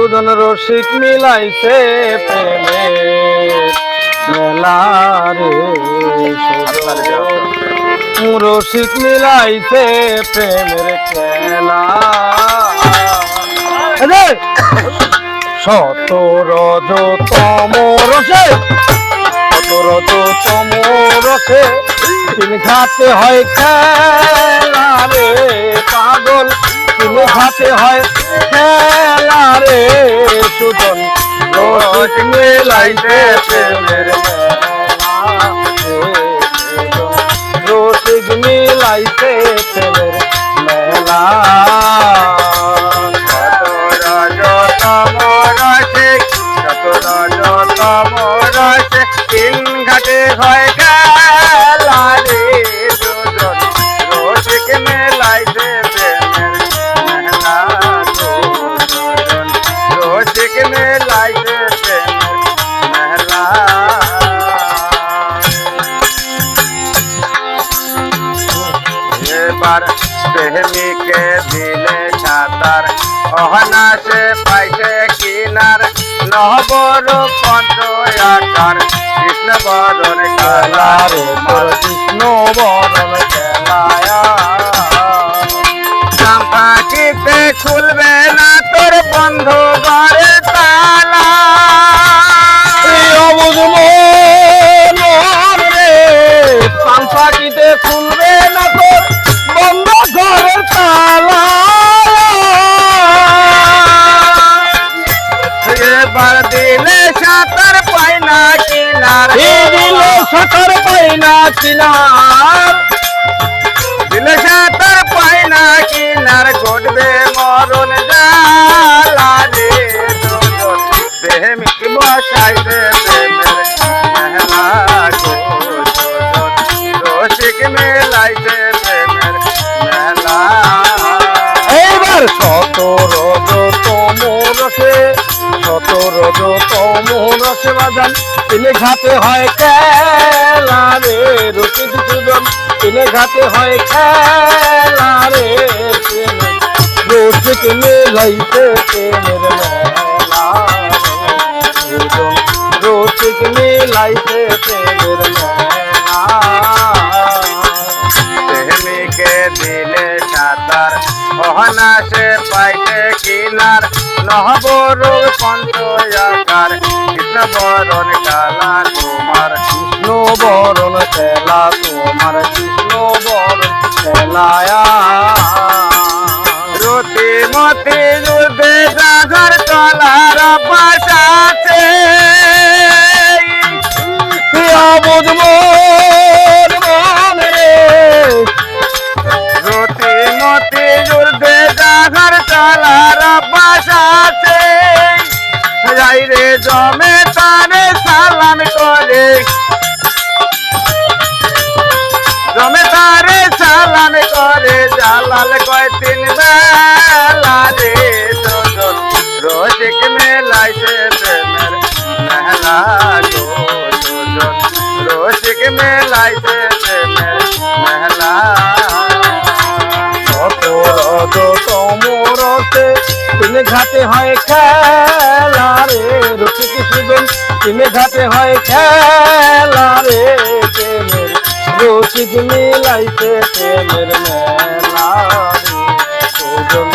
দুজন রসিক মিলাইছে প্রেমে মেলা রে রসিক মিলাইছে প্রেমের খেলা শত রজতম রসে শত রজতম রসে তিন ঘাটে হয় খেলা রে পাগল তিন ঘাটে হয় খেলা রে সুজন রসিক মিলাইছে প্রেমের মেলা রসিক মিলাইছে প্রেমের মেলা তিন ঘাটে হয় খেলা রে দুজন রসিক মেলাইছে প্রেমের মেলা দুজন রসিক মেলাইছে প্রেমের মেলা এবার প্রেমিকে দিলে সাঁতার অহনাসে পাইছে কিনার নহবর পঞ্চ আকার কৃষ্ণ বরণ খেলা কালা রে তোর কৃষ্ণ বরণ খেলায়া পাখিতে খুলবে না তোর বন্ধু ঘরে তালা অবুঝ মন রে পান পাখিতে খুলবে না তোর বন্ধ ঘরের তালা এবার দিলে সাঁতার পাই না কিনার দিল সাঁতার পাই না কিনার দিলে সাঁতার পাই না কিনার ঘটবে মরণ জালা রে দুজন প্রেমিক বসাইবে প্রেমের মেলা গো দুজন রসিক মেলাইবে প্রেমের মেলা এইবার শত রজতম রসে শত রজতম রসে বাজান তিনে ঘাটে হয় খেলা রে রসিক সুজন তিনে ঘাটে হয় খেলা রে রসিক মেলাইছে প্রেমের মেলা সুজন রসিক মেলাইছে প্রেমের মেলা প্রেমিকে দিলে সাঁতার অহনাসে পাইতে কিনার নহবর পঞ্চ আকার কৃষ্ণ বরণ কালা তোমার কৃষ্ণ বরণ খেলা তোমার কৃষ্ণ বরণ খেলায়া রতি মতি যুদ্ধে জাগর তলার পাশাতে অবুঝ মন রে রতি মতি যুদ্ধে জাগর তলার পাশাতে যাই রে জমে তারে সালাম করে জমে তারে সালাম করে জালাল কয় তিন বেলা রে দুজন রসিক মেলাইছে প্রেমের মেলা গো দুজন রসিক মেলাইছে প্রেমের মেলা শত রজতম রসে তিনে ঘাটে হয় খেলা রে রসিক সুজন তিনে ঘাটে হয় খেলা রে প্রেমের রসিক মিলাইছে প্রেমের মেলা রে সুজন